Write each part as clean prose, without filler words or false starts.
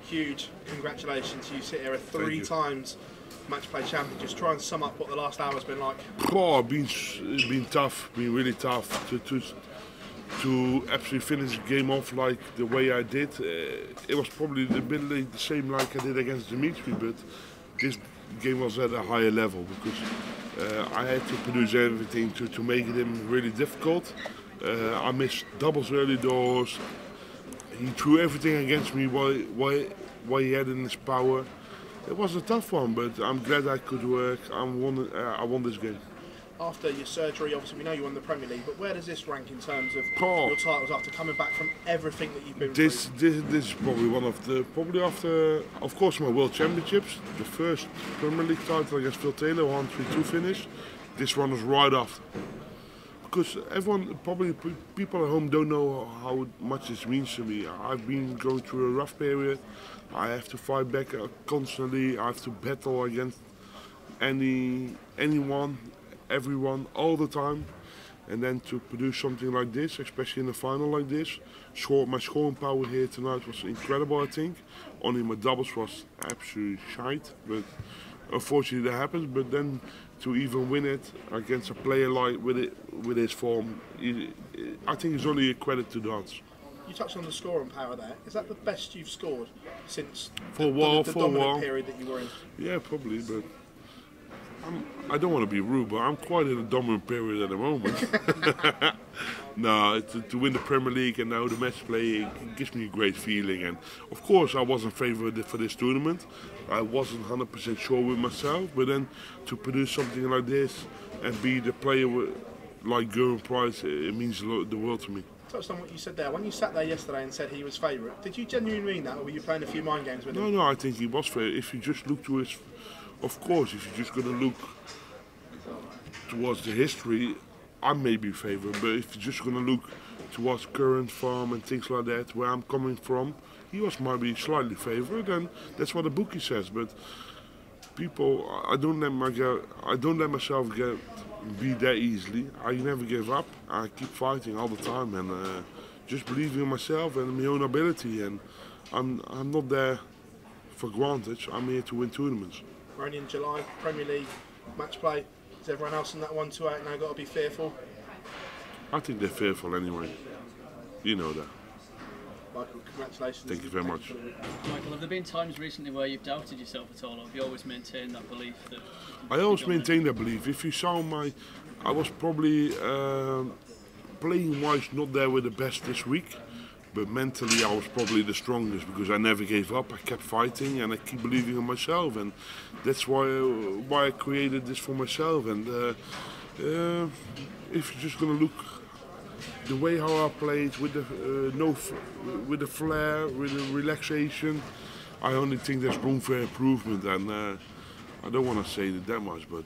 huge congratulations. You sit here a three times Matchplay champion. Just try and sum up what the last hour's been like. Oh, it's been tough, been really tough to absolutely finish the game off like the way I did. It was probably a bit like the same like I did against Dimitri, but this game was at a higher level because I had to produce everything to make it really difficult. I missed doubles early doors. He threw everything against me what he had in his power. It was a tough one, but I'm glad I could work. I won this game. After your surgery, obviously we know you won the Premier League, but where does this rank in terms of your titles after coming back from everything that you've been through? This is probably one of the, probably after, of course, my World Championships, the first Premier League title against Phil Taylor, 1-3-2 finish. This one was right after. Because everyone, probably people at home don't know how much this means to me. I've been going through a rough period. I have to fight back constantly. I have to battle against anyone, everyone, all the time. And then to produce something like this, especially in a final like this, my scoring power here tonight was incredible, I think. Only my doubles was absolutely shite, but unfortunately that happens. But then to even win it against a player like with his form, I think it's only a credit to dance. You touched on the scoring power there. Is that the best you've scored since the dominant period that you were in? Yeah, probably, but I don't want to be rude, but I'm quite in a dominant period at the moment. No, to win the Premier League and now the match play, it gives me a great feeling. And of course, I wasn't favoured for this tournament. I wasn't 100% sure with myself, but then to produce something like this and be the player like Gerwen Price, it means the world to me. Touched on what you said there. When you sat there yesterday and said he was favourite, did you genuinely mean that, or were you playing a few mind games with him? No, I think he was favourite. If you just look to his, of course, if you're just going to look towards the history, I may be favourite. But if you're just going to look towards current form and things like that, where I'm coming from, he was maybe slightly favourite, and that's what the bookie says. But people, I don't let myself be that easily. I never give up. I keep fighting all the time, and just believing in myself and my own ability. And I'm not there for granted. I'm here to win tournaments. We're only in July, Premier League, match play. Is everyone else in that 1-2-8 now got to be fearful? I think they're fearful anyway. You know that. Michael, congratulations. Thank you very much. Michael, have there been times recently where you've doubted yourself at all, or have you always maintained that belief? I always maintain that belief. If you saw I was probably playing-wise not there with the best this week, but mentally I was probably the strongest because I never gave up. I kept fighting and I keep believing in myself, and that's why I created this for myself. And if you're just gonna look the way how I played with the flair, with the relaxation, I only think there's room for improvement. And I don't want to say that much, but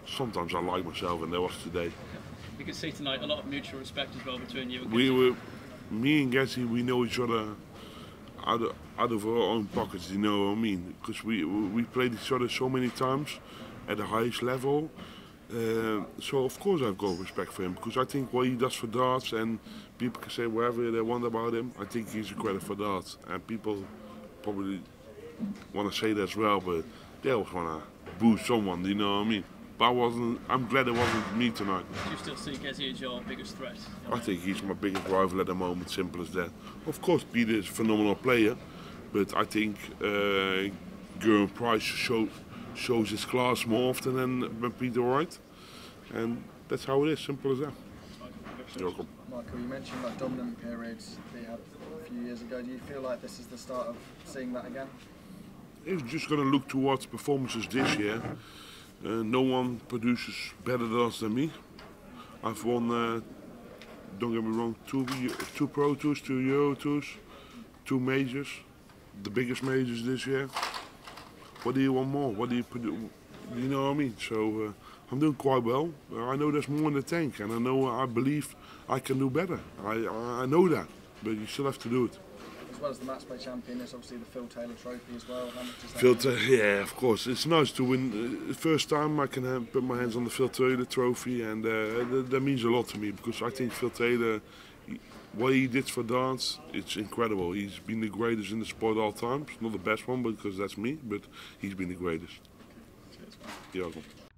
sometimes I like myself, and that was today. You can see tonight a lot of mutual respect as well between you and me and Getsy, we know each other out of our own pockets, you know what I mean? Because we played each other so many times at the highest level. So of course I've got respect for him, because I think what he does for darts, and people can say whatever they want about him, I think he's a credit for darts. And people probably want to say that as well, but they always want to boo someone, you know what I mean? But I'm glad it wasn't me tonight. Do you still see Gezi as your biggest threat? I think he's my biggest rival at the moment, simple as that. Of course, Peter is a phenomenal player, but I think Gerwen Price shows his class more often than Peter Wright. And that's how it is, simple as that. You're welcome. Michael, you mentioned that dominant periods that you had a few years ago. Do you feel like this is the start of seeing that again? If you're just going to look towards performances this year, no one produces better than me. I've won, don't get me wrong, two Pro Tours, 2 Euro Tours, 2 majors, the biggest majors this year. What do you want more? What do you produce? You know what I mean? So I'm doing quite well. I know there's more in the tank, and I believe I can do better. I know that, but you still have to do it. As well as the Matchplay champion, there's obviously the Phil Taylor trophy as well. How much does that mean? Yeah, of course. It's nice to win. The first time I can put my hands on the Phil Taylor trophy, and that means a lot to me, because I think Phil Taylor, what he did for dance, it's incredible. He's been the greatest in the sport all times. Not the best one because that's me, but he's been the greatest. Cheers, man. You're welcome.